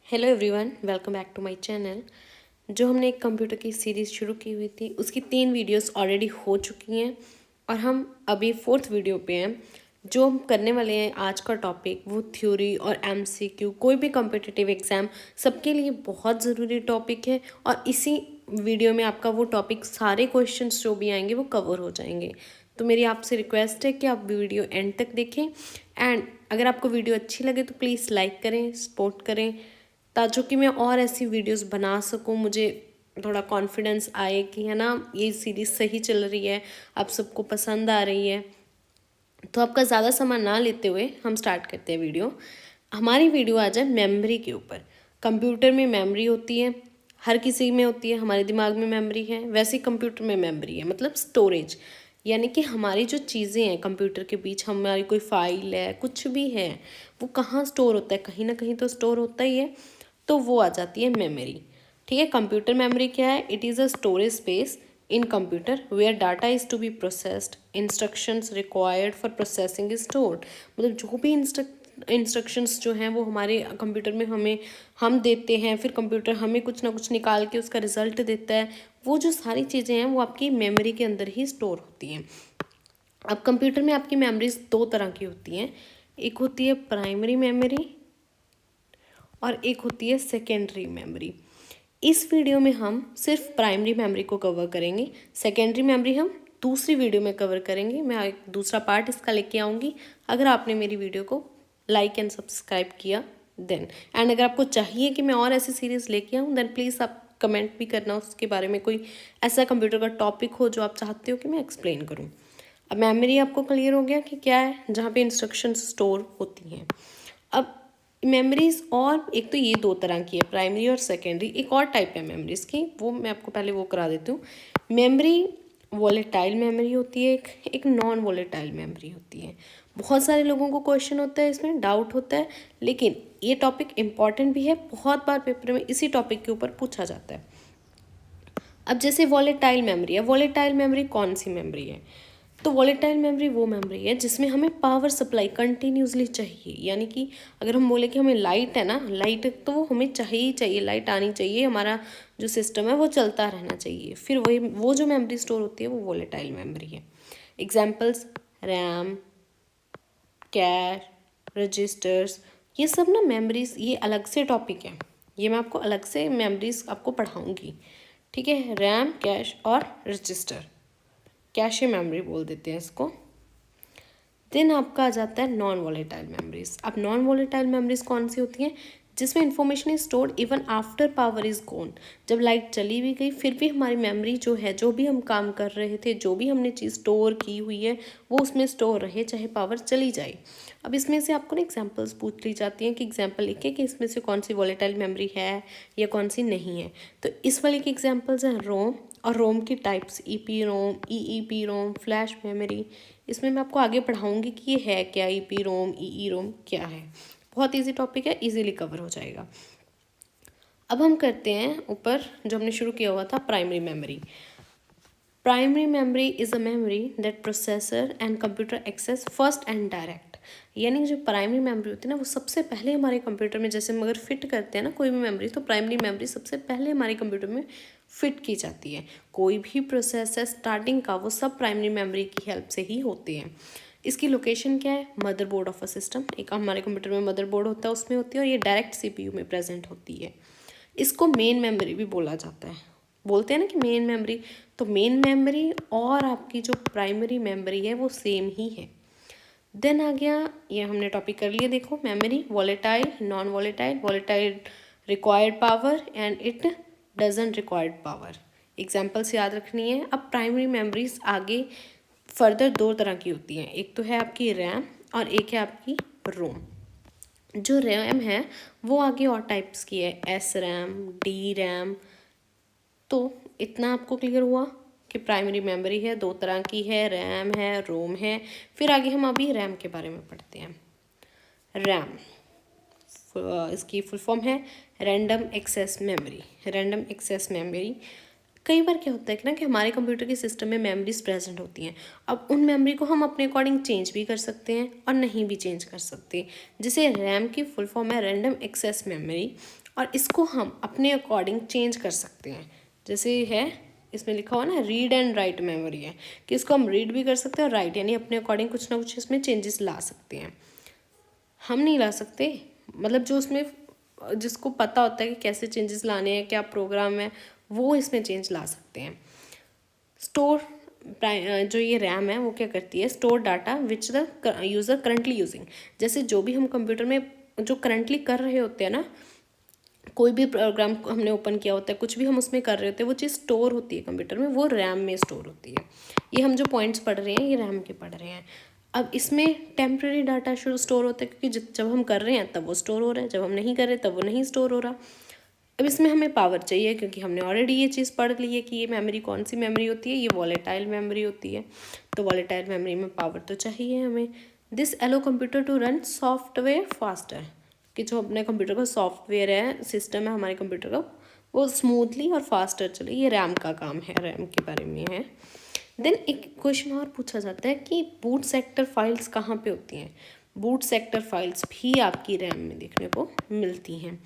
Hello everyone, welcome back to my channel. जो हमने एक कंप्यूटर की सीरीज़ शुरू की हुई थी उसकी 3 वीडियोस ऑलरेडी हो चुकी हैं और हम अभी 4th वीडियो पे हैं। जो हम करने वाले हैं आज का टॉपिक वो थ्योरी और एमसीक्यू, कोई भी कॉम्पिटिटिव एग्ज़ाम सबके लिए बहुत ज़रूरी टॉपिक है और इसी वीडियो में आपका वो टॉपिक सारे क्वेश्चंस जो भी आएंगे वो कवर हो जाएंगे। तो मेरी आपसे रिक्वेस्ट है कि आप वीडियो एंड तक देखें एंड अगर आपको वीडियो अच्छी लगे तो प्लीज़ लाइक करें, सपोर्ट करें ताकि कि मैं और ऐसी वीडियोस बना सकूं। मुझे थोड़ा कॉन्फिडेंस आए कि है ना ये सीरीज़ सही चल रही है, आप सबको पसंद आ रही है। तो आपका ज़्यादा समय ना लेते हुए हम स्टार्ट करते हैं वीडियो। हमारी वीडियो आ जाए मेमोरी के ऊपर। कंप्यूटर में मेमोरी होती है, हर किसी में होती है, हमारे दिमाग में मेमोरी है, वैसे ही कंप्यूटर में मेमोरी है, मतलब स्टोरेज। यानी कि हमारी जो चीज़ें हैं कंप्यूटर के बीच, हमारी कोई फाइल है, कुछ भी है, वो कहाँ स्टोर होता है, कहीं ना कहीं तो स्टोर होता ही है। तो वो आ जाती है मेमोरी। ठीक है, कंप्यूटर मेमोरी क्या है? It is a storage space in computer where data is to be processed, instructions required for processing is stored. मतलब जो भी इंस्ट्रक्शंस जो हैं वो हमारे कंप्यूटर में हम देते हैं, फिर कंप्यूटर हमें कुछ ना कुछ निकाल के उसका रिजल्ट देता है। वो जो सारी चीज़ें हैं वो आपकी मेमोरी के अंदर ही स्टोर होती हैं। अब कंप्यूटर में आपकी मेमोरीज 2 तरह की होती हैं। एक होती है प्राइमरी मेमोरी और एक होती है सेकेंडरी मेमोरी। इस वीडियो में हम सिर्फ प्राइमरी मेमोरी को कवर करेंगे, सेकेंडरी मेमोरी हम दूसरी वीडियो में कवर करेंगे। मैं एक दूसरा पार्ट इसका लेके आऊँगी अगर आपने मेरी वीडियो को लाइक एंड सब्सक्राइब किया देन। एंड अगर आपको चाहिए कि मैं और ऐसी सीरीज़ लेके आऊँ देन प्लीज़ आप कमेंट भी करना उसके बारे में, कोई ऐसा कंप्यूटर का टॉपिक हो जो आप चाहते हो कि मैं एक्सप्लेन करूँ। अब मेमोरी आपको क्लियर हो गया कि क्या है, जहाँ पे इंस्ट्रक्शन स्टोर होती हैं। अब मेमोरीज और एक तो ये 2 तरह की है, प्राइमरी और सेकेंडरी। एक और टाइप है मेमोरीज की, वो मैं आपको पहले वो करा देती हूँ। मेमोरी वॉलेटाइल मेमोरी होती है, एक नॉन वॉलेटाइल मेमोरी होती है। बहुत सारे लोगों को क्वेश्चन होता है, इसमें डाउट होता है, लेकिन ये टॉपिक इम्पॉर्टेंट भी है, बहुत बार पेपर में इसी टॉपिक के ऊपर पूछा जाता है। अब जैसे वॉलेटाइल मेमोरी है, वॉलेटाइल मेमोरी कौन सी मेमोरी है? तो वॉलेटाइल मेमोरी वो मेमोरी है जिसमें हमें पावर सप्लाई कंटिन्यूसली चाहिए। यानी कि अगर हम बोले कि हमें लाइट है ना, लाइट तो वो हमें चाहिए ही चाहिए, लाइट आनी चाहिए, हमारा जो सिस्टम है वो चलता रहना चाहिए, फिर वही वो जो मेमोरी स्टोर होती है वो वॉलेटाइल मेमोरी है। एग्जाम्पल्स रैम, कैश, रजिस्टर्स, ये सब ना मेमोरीज, ये अलग से टॉपिक है, ये मैं आपको अलग से मेमोरीज आपको पढ़ाऊँगी। ठीक है, रैम, कैश और रजिस्टर, कैशे मेमोरी बोल देते हैं इसको। देन आपका आ जाता है नॉन वॉलेटाइल मेमोरीज। अब नॉन वॉलेटाइल मेमोरीज कौन सी होती हैं? जिसमें information is stored even after power is gone. जब लाइट चली भी गई फिर भी हमारी मेमोरी जो है, जो भी हम काम कर रहे थे, जो भी हमने चीज़ स्टोर की हुई है वो उसमें स्टोर रहे चाहे पावर चली जाए। अब इसमें से आपको ना एग्जांपल्स पूछ ली जाती हैं कि एग्जांपल लिखे कि इसमें से कौन सी वॉलेटाइल मेमोरी है या कौन सी नहीं है। तो इस वाले के एग्जांपल्स हैं रोम, और रोम की टाइप्स ईपी रोम, ईईपी रोम, फ्लैश मेमोरी। इसमें मैं आपको आगे पढ़ाऊँगी कि ये है क्या, ईपी रोम, ईई रोम क्या है। बहुत इजी टॉपिक है, इजीली कवर हो जाएगा। अब हम करते हैं ऊपर जो हमने शुरू किया हुआ था, primary memory. Primary memory is a memory that processor and computer access first and direct. यानी जो प्राइमरी मेमोरी होती है ना वो सबसे पहले हमारे कंप्यूटर में, जैसे हम अगर फिट करते हैं ना कोई भी मेमोरी, तो प्राइमरी मेमोरी सबसे पहले हमारे कंप्यूटर में फिट की जाती है। कोई भी प्रोसेसर स्टार्टिंग का वो सब प्राइमरी मेमोरी की हेल्प से ही होते हैं। इसकी लोकेशन क्या है? मदरबोर्ड ऑफ अ सिस्टम, एक हमारे कंप्यूटर में मदरबोर्ड होता है उसमें होती है, और ये डायरेक्ट सीपीयू में प्रेजेंट होती है। इसको मेन मेमोरी भी बोला जाता है, बोलते हैं ना कि मेन मेमोरी। तो मेन मेमोरी और आपकी जो प्राइमरी मेमोरी है वो सेम ही है। देन आ गया, ये हमने टॉपिक कर लिया, देखो memory volatile, non volatile. Volatile required power and it doesn't required power. Examples याद रखनी है। अब प्राइमरी मेमोरीज आगे फर्दर 2 तरह की होती हैं, एक तो है आपकी रैम और एक है आपकी रोम। जो रैम है वो आगे और टाइप्स की है, एस रैम, डी रैम। तो इतना आपको क्लियर हुआ कि प्राइमरी मेमोरी है, 2 तरह की है, रैम है, रोम है। फिर आगे हम अभी रैम के बारे में पढ़ते हैं। रैम, इसकी फुल फॉर्म है random access memory. Random access memory, कई बार क्या होता है कि ना कि हमारे कंप्यूटर के सिस्टम में मेमोरीज प्रेजेंट होती हैं। अब उन मेमोरी को हम अपने अकॉर्डिंग चेंज भी कर सकते हैं और नहीं भी चेंज कर सकते। जैसे रैम की फुल फॉर्म है रैंडम एक्सेस मेमोरी, और इसको हम अपने अकॉर्डिंग चेंज कर सकते हैं। जैसे है इसमें लिखा हुआ ना रीड एंड राइट मेमोरी है, कि इसको हम रीड भी कर सकते हैं और राइट, यानी अपने अकॉर्डिंग कुछ ना कुछ इसमें चेंजेस ला सकते हैं। हम नहीं ला सकते, मतलब जो उसमें जिसको पता होता है कि कैसे चेंजेस लाने हैं, क्या प्रोग्राम है, वो इसमें चेंज ला सकते हैं। स्टोर जो ये रैम है वो क्या करती है, store data which the user currently using. जैसे जो भी हम कंप्यूटर में जो करंटली कर रहे होते हैं ना, कोई भी प्रोग्राम हमने ओपन किया होता है, कुछ भी हम उसमें कर रहे होते हैं, वो चीज़ स्टोर होती है कंप्यूटर में, वो रैम में स्टोर होती है। ये हम जो पॉइंट्स पढ़ रहे हैं ये रैम के पढ़ रहे हैं। अब इसमें टेम्प्रेरी डाटा स्टोर होता है, क्योंकि जब हम कर रहे हैं तब वो स्टोर हो रहा है, जब हम नहीं कर रहे तब वो नहीं स्टोर हो रहा। अब इसमें हमें पावर चाहिए, क्योंकि हमने ऑलरेडी ये चीज़ पढ़ ली है कि ये मेमोरी कौन सी मेमोरी होती है, ये वॉलेटाइल मेमोरी होती है। तो वॉलेटाइल मेमोरी में पावर तो चाहिए हमें। This allow computer to run software faster, कि जो अपने कंप्यूटर का सॉफ्टवेयर है, सिस्टम है हमारे कंप्यूटर का, वो स्मूथली और फास्टर चले। ये रैम का काम है, रैम के बारे में है। देन एक क्वेश्चन और पूछा जाता है कि बूट सेक्टर फाइल्स कहाँ पे होती हैं। बूट सेक्टर फाइल्स भी आपकी रैम में देखने को मिलती हैं।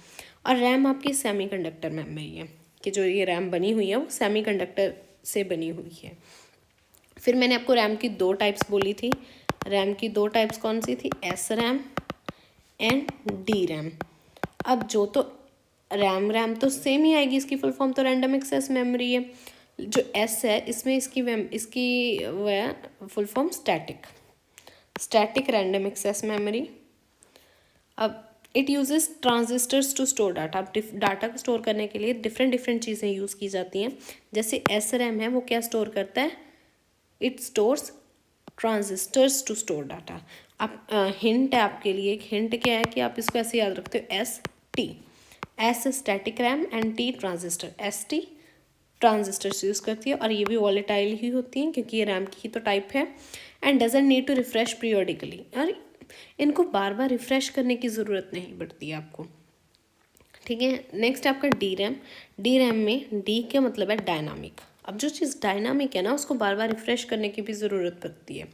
और रैम आपकी सेमीकंडक्टर मेमोरी है, कि जो ये रैम बनी हुई है वो सेमीकंडक्टर से बनी हुई है। फिर मैंने आपको रैम की 2 टाइप्स बोली थी। रैम की 2 टाइप्स कौन सी थी, S RAM and D RAM. अब जो तो रैम तो सेम ही आएगी, इसकी फुल फॉर्म तो रैंडम एक्सेस मेमोरी है। जो एस है इसमें इसकी वो है full form static random access memory. अब it uses transistors to store data. अब डाटा को स्टोर करने के लिए डिफरेंट चीज़ें यूज़ की जाती हैं। जैसे एस रैम है वो क्या स्टोर करता है, it stores transistors to store data. अब हिंट है आपके लिए, एक हिंट क्या है कि आप इसको ऐसे याद रखते हो, S static RAM and T transistor. S T transistors use करती है, और ये भी वॉलेटाइल ही होती हैं, क्योंकि ये रैम की ही तो टाइप है। And doesn't need to refresh periodically, और इनको बार बार रिफ्रेश करने की ज़रूरत नहीं पड़ती है आपको। ठीक है, नेक्स्ट आपका डी रैम में डी का मतलब है डायनामिक। अब जो चीज़ डायनामिक है ना, उसको बार बार रिफ्रेश करने की भी ज़रूरत पड़ती है।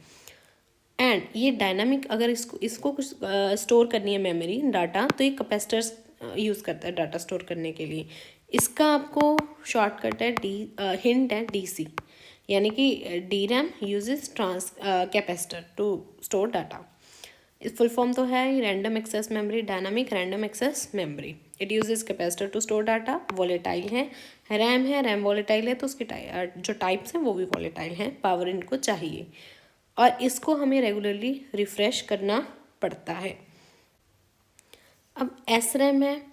एंड ये डायनामिक, अगर इसको कुछ स्टोर करनी है मेमोरी डाटा, तो ये कैपेसिटर्स यूज़ करता है डाटा स्टोर करने के लिए। इसका आपको शॉर्टकट है हिंट है डीसी, यानी कि D RAM uses capacitor to store data. इस फुल फॉर्म तो है random access memory, dynamic random access memory. It uses capacitor to store data, volatile है। रैम वॉलेटाइल है, तो उसके जो टाइप्स हैं वो भी वॉलेटाइल हैं, पावर इनको चाहिए, और इसको हमें रेगुलरली रिफ्रेश करना पड़ता है। अब एस रैम है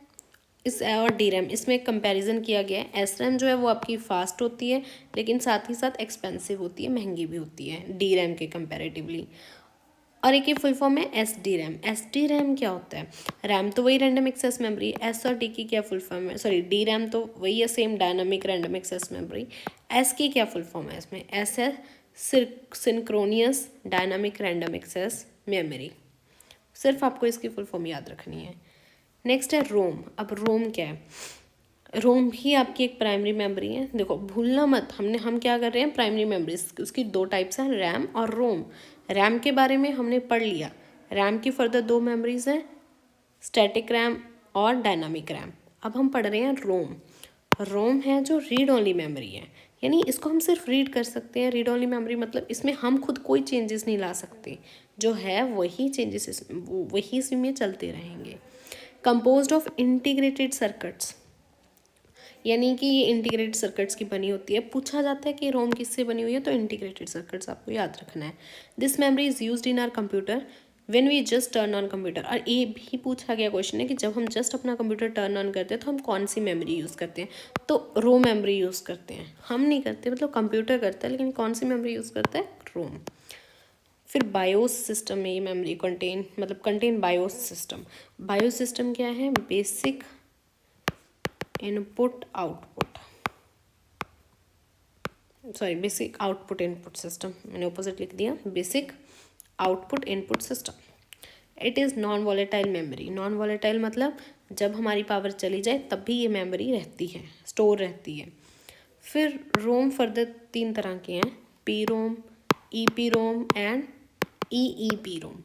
इस और डी रैम, इसमें एक कंपैरिजन किया गया है। एस रैम जो है वो आपकी फास्ट होती है, लेकिन साथ ही साथ एक्सपेंसिव होती है, महंगी भी होती है डी रैम के कंपैरेटिवली। और एक ये फुल फॉर्म है एस डी रैम क्या होता है, रैम तो वही रैंडम एक्सेस मेमोरी, एस और डी की क्या फुल फॉर्म है, सॉरी डी रैम तो वही है same dynamic random access memory. S की क्या फुल फॉर्म है, इसमें एस है synchronous dynamic random access memory. सिर्फ आपको इसकी फुल फॉर्म याद रखनी है। नेक्स्ट है रोम। अब रोम क्या है, रोम भी आपकी एक प्राइमरी मेमोरी है। देखो भूलना मत, हम क्या कर रहे हैं, प्राइमरी मेमोरी, उसकी 2 टाइप्स हैं, रैम और रोम। रैम के बारे में हमने पढ़ लिया, रैम की फर्दर 2 मेमोरीज हैं, स्टैटिक रैम और डायनामिक रैम। अब हम पढ़ रहे हैं रोम है जो रीड ओनली मेमोरी है, यानी इसको हम सिर्फ रीड कर सकते हैं। रीड ओनली मेमोरी मतलब इसमें हम खुद कोई चेंजेस नहीं ला सकते, जो है वही चेंजेस वही इसमें चलते रहेंगे। कंपोज्ड ऑफ इंटीग्रेटेड सर्किट्स, यानी कि ये इंटीग्रेटेड सर्किट्स की बनी होती है। पूछा जाता है कि रोम किससे बनी हुई है, तो इंटीग्रेटेड सर्किट्स आपको याद रखना है। This memory is used in our computer when we just turn on computer. और ये भी पूछा गया क्वेश्चन है कि जब हम जस्ट अपना कंप्यूटर टर्न ऑन करते हैं तो हम कौन सी मेमोरी यूज़ करते हैं, तो रोम मेमोरी यूज़ करते हैं। हम नहीं करते, मतलब कंप्यूटर करता है, लेकिन कौन सी मेमोरी यूज़ करता है, रोम। फिर बायोस सिस्टम में ये memory contain BIOS system. BIOS system क्या है, बेसिक इनपुट इनपुट सिस्टम, मैंने ऑपोजिट लिख दिया, basic output input system. It is non volatile memory. Non volatile मतलब जब हमारी पावर चली जाए तब भी ये मेमोरी रहती है, स्टोर रहती है। फिर रोम फर्दर 3 तरह के हैं, P ROM, E P ROM and E P ROM.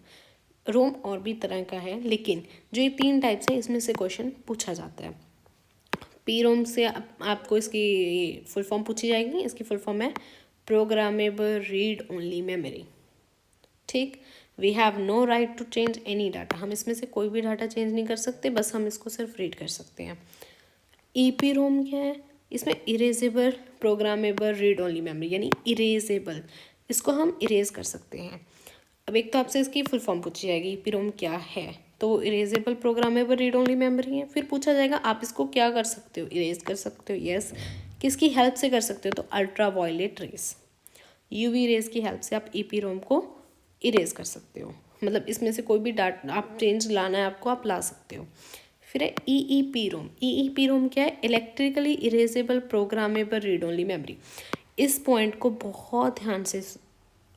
ROM और भी तरह का है, लेकिन जो ये 3 टाइप्स हैं इसमें से क्वेश्चन पूछा जाता है। पी रोम से आपको इसकी फुल फॉर्म पूछी जाएगी। इसकी फुल फॉर्म है प्रोग्रामेबल रीड ओनली मेमोरी। ठीक, we have no right to change any data, हम इसमें से कोई भी डाटा चेंज नहीं कर सकते, बस हम इसको सिर्फ रीड कर सकते हैं। ईपी रोम क्या है, इसमें erasable programmable read only memory, यानी इरेजेबल, इसको हम इरेज कर सकते हैं। अब एक तो आपसे इसकी फुल फॉर्म पूछी जाएगी ईपी रोम क्या है, तो erasable programmable read only memory है। फिर पूछा जाएगा आप इसको क्या कर सकते हो, इरेज कर सकते हो, यस। किसकी हेल्प से कर सकते हो, तो ultraviolet rays, UV rays की हेल्प से आप ईपी रोम को इरेज कर सकते हो। मतलब इसमें से कोई भी डाटा आप चेंज लाना है आपको, आप ला सकते हो। फिर है ईईपी रोम। ईईपी रोम क्या है, electrically erasable programmable read only memory. इस पॉइंट को बहुत ध्यान से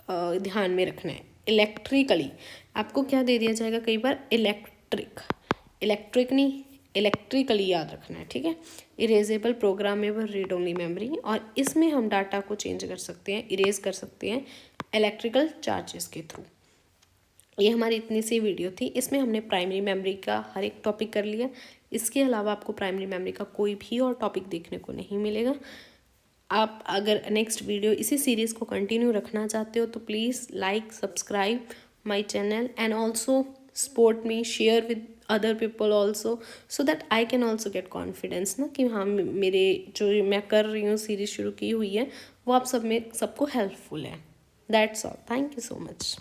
ध्यान में रखना है। इलेक्ट्रिकली आपको क्या दे दिया जाएगा, कई बार इलेक्ट्रिक नहीं, इलेक्ट्रिकली याद रखना है, ठीक है। Erasable programmable read only memory, और इसमें हम डाटा को चेंज कर सकते हैं, इरेज कर सकते हैं इलेक्ट्रिकल चार्जेस के थ्रू। ये हमारी इतनी सी वीडियो थी, इसमें हमने प्राइमरी मेमोरी का हर एक टॉपिक कर लिया। इसके अलावा आपको प्राइमरी मेमोरी का कोई भी और टॉपिक देखने को नहीं मिलेगा। आप अगर नेक्स्ट वीडियो इसी सीरीज़ को कंटिन्यू रखना चाहते हो तो please like subscribe my channel and also support me, share with other people also, so that I can also get confidence ना कि हाँ मेरे जो मैं कर रही हूँ सीरीज़ शुरू की हुई है वो आप सब में सबको हेल्पफुल है। That's all, thank you so much.